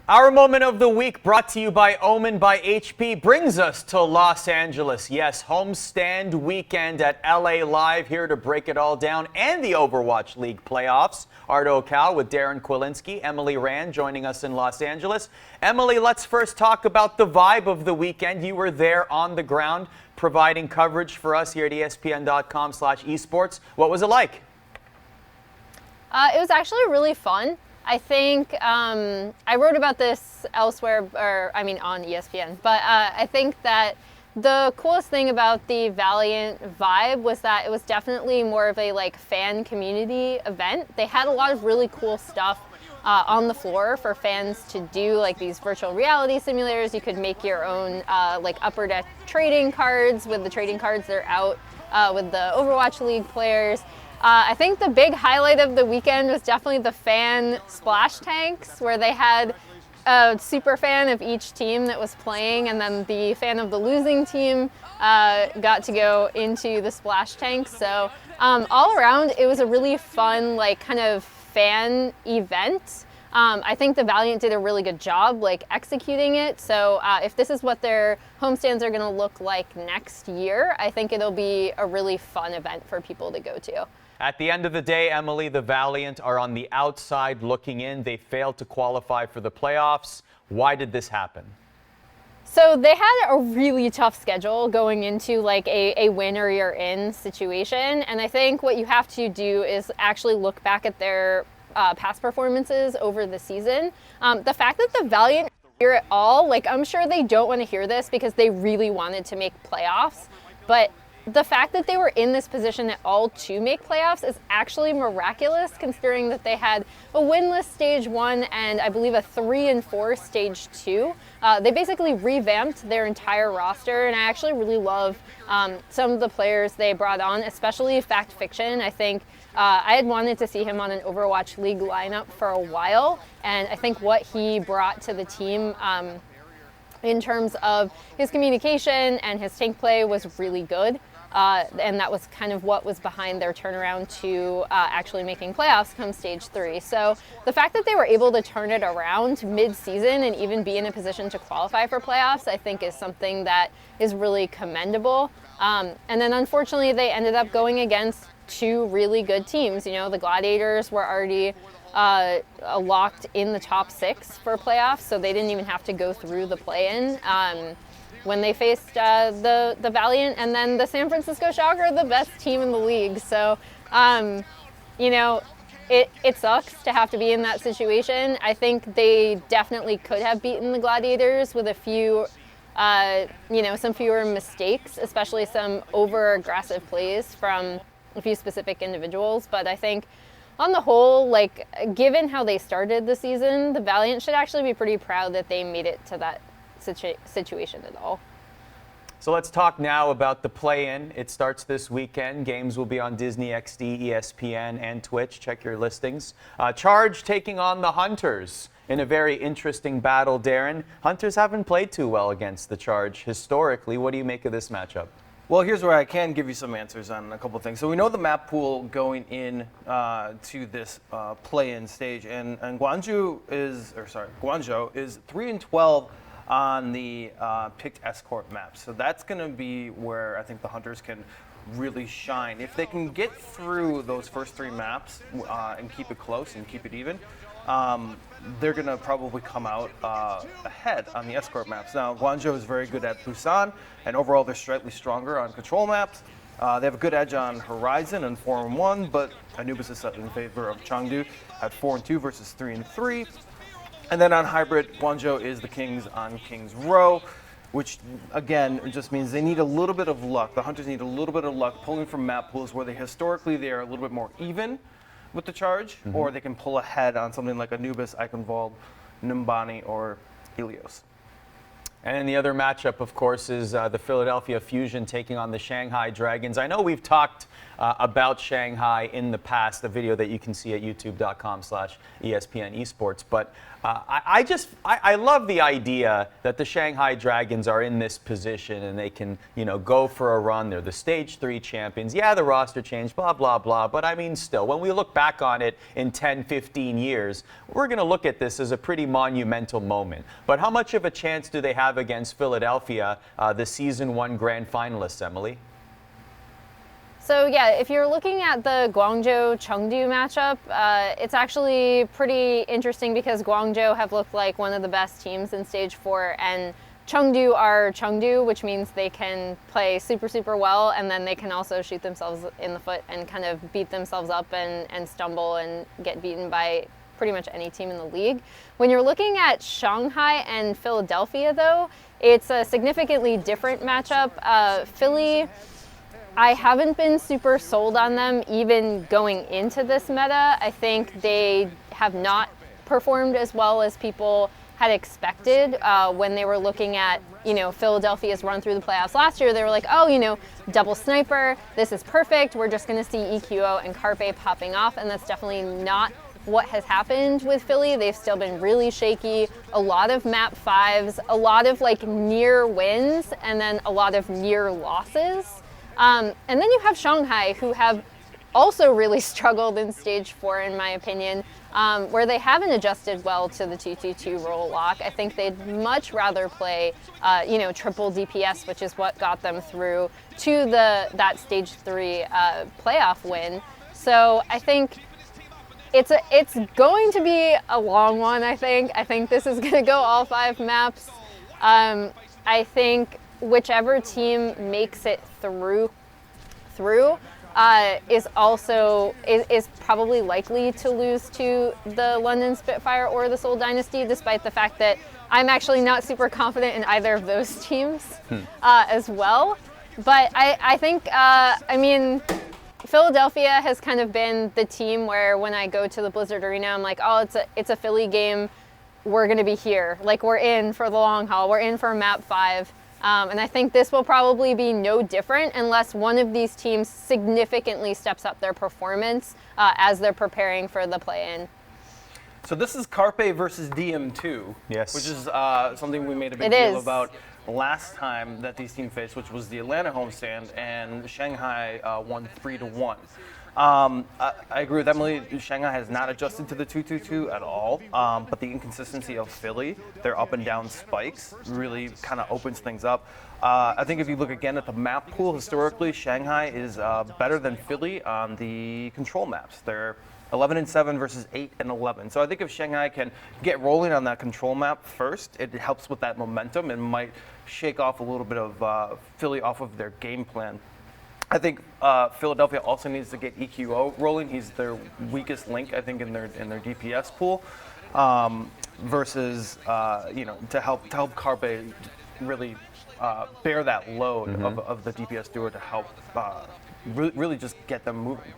Our moment of the week, brought to you by Omen by HP, brings us to Los Angeles. Yes, homestand weekend at LA Live, here to break it all down, and the Overwatch League playoffs. Arda Ocal with Darin Kwilinski, Emily Rand joining us in Los Angeles. Emily, let's first talk about the vibe of the weekend. You were there on the ground providing coverage for us here at ESPN.com/esports. What was it like? It was actually really fun. I think I wrote about this elsewhere, on ESPN, but I think that the coolest thing about the Valiant vibe was that it was definitely more of a fan community event. They had a lot of really cool stuff on the floor for fans to do, like these virtual reality simulators. You could make your own Upper Deck trading cards with the trading cards that are out with the Overwatch League players. I think the big highlight of the weekend was definitely the fan splash tanks, where they had a super fan of each team that was playing, and then the fan of the losing team got to go into the splash tanks. So all around, it was a really fun, kind of fan event. I think the Valiant did a really good job executing it. So if this is what their homestands are going to look like next year, I think it'll be a really fun event for people to go to. At the end of the day, Emily, the Valiant are on the outside looking in. They failed to qualify for the playoffs. Why did this happen? So they had a really tough schedule going into a win or you're in situation. And I think what you have to do is actually look back at their past performances over the season. The fact that the Valiant hear it all, I'm sure they don't want to hear this because they really wanted to make playoffs, but the fact that they were in this position at all to make playoffs is actually miraculous, considering that they had a winless stage 1 and I believe a 3-4 stage 2. They basically revamped their entire roster, and I actually really love some of the players they brought on, especially Fact Fiction. I think I had wanted to see him on an Overwatch League lineup for a while, and I think what he brought to the team in terms of his communication and his tank play was really good. And that was kind of what was behind their turnaround to actually making playoffs come stage 3. So the fact that they were able to turn it around mid-season and even be in a position to qualify for playoffs, I think is something that is really commendable. And then unfortunately, they ended up going against two really good teams. You know, the Gladiators were already locked in the top 6 for playoffs, so they didn't even have to go through the play-in. When they faced the Valiant, and then the San Francisco Shocker, the best team in the league. So, it sucks to have to be in that situation. I think they definitely could have beaten the Gladiators with a few, some fewer mistakes, especially some over-aggressive plays from a few specific individuals. But I think on the whole, given how they started the season, the Valiant should actually be pretty proud that they made it to that situation at all. So let's talk now about the play-in. It starts this weekend. Games will be on Disney XD, ESPN, and Twitch. Check your listings. Charge taking on the Hunters in a very interesting battle, Darin. Hunters haven't played too well against the Charge historically. What do you make of this matchup? Well, here's where I can give you some answers on a couple of things. So we know the map pool going in to this play-in stage, and Guangzhou is 3-12 on the picked escort map. So that's going to be where I think the Hunters can really shine. If they can get through those first 3 maps and keep it close and keep it even, they're going to probably come out ahead on the escort maps. Now, Guangzhou is very good at Busan, and overall they're slightly stronger on control maps. They have a good edge on Horizon and 4-1, but Anubis is set in favor of Chengdu at 4-2 versus 3-3. And then on hybrid, Guangzhou is the kings on Kings Row, which again just means they need a little bit of luck. The Hunters need a little bit of luck pulling from map pools where they are a little bit more even with the Charge, or they can pull ahead on something like Anubis, Eichenwald, Numbani, or Helios. And then the other matchup, of course, is the Philadelphia Fusion taking on the Shanghai Dragons. I know we've talked about Shanghai in the past, the video that you can see at youtube.com/ESPN Esports. But I love the idea that the Shanghai Dragons are in this position and they can, go for a run. They're the Stage 3 champions. Yeah, the roster changed, blah, blah, blah. But I mean, still, when we look back on it in 10, 15 years, we're going to look at this as a pretty monumental moment. But how much of a chance do they have against Philadelphia, the Season 1 grand finalists, Emily? So yeah, if you're looking at the Guangzhou-Chengdu matchup, it's actually pretty interesting because Guangzhou have looked like one of the best teams in Stage 4, and Chengdu are Chengdu, which means they can play super, super well, and then they can also shoot themselves in the foot and kind of beat themselves up and stumble and get beaten by pretty much any team in the league. When you're looking at Shanghai and Philadelphia, though, it's a significantly different matchup. Philly, I haven't been super sold on them even going into this meta. I think they have not performed as well as people had expected when they were looking at, Philadelphia's run through the playoffs last year. They were like, oh, double sniper, this is perfect. We're just going to see EQO and Carpe popping off, and that's definitely not what has happened with Philly. They've still been really shaky, a lot of map 5s, a lot of near wins, and then a lot of near losses. And then you have Shanghai, who have also really struggled in Stage 4, in my opinion, where they haven't adjusted well to the 2-2-2 role lock. I think they'd much rather play, triple DPS, which is what got them through to that Stage 3 playoff win. So I think it's going to be a long one, I think. I think this is going to go all 5 maps. I think whichever team makes it through is probably likely to lose to the London Spitfire or the Seoul Dynasty, despite the fact that I'm actually not super confident in either of those teams as well. But I think, Philadelphia has kind of been the team where when I go to the Blizzard Arena, I'm like, oh, it's a Philly game. We're going to be here. We're in for the long haul. We're in for map 5. And I think this will probably be no different unless one of these teams significantly steps up their performance as they're preparing for the play-in. So this is Carpe versus DM2, yes, which is something we made a big deal about last time that these teams faced, which was the Atlanta homestand, and Shanghai won 3-1. I agree with Emily. Shanghai has not adjusted to the 2-2-2 at all, but the inconsistency of Philly, their up and down spikes, really kind of opens things up. I think if you look again at the map pool, historically, Shanghai is better than Philly on the control maps. They're 11-7 versus 8-11. So I think if Shanghai can get rolling on that control map first, it helps with that momentum and might shake off a little bit of Philly off of their game plan. I think Philadelphia also needs to get EQO rolling. He's their weakest link, I think, in their DPS pool, versus to help Carpe really bear that load of the DPS duo to help really just get them moving.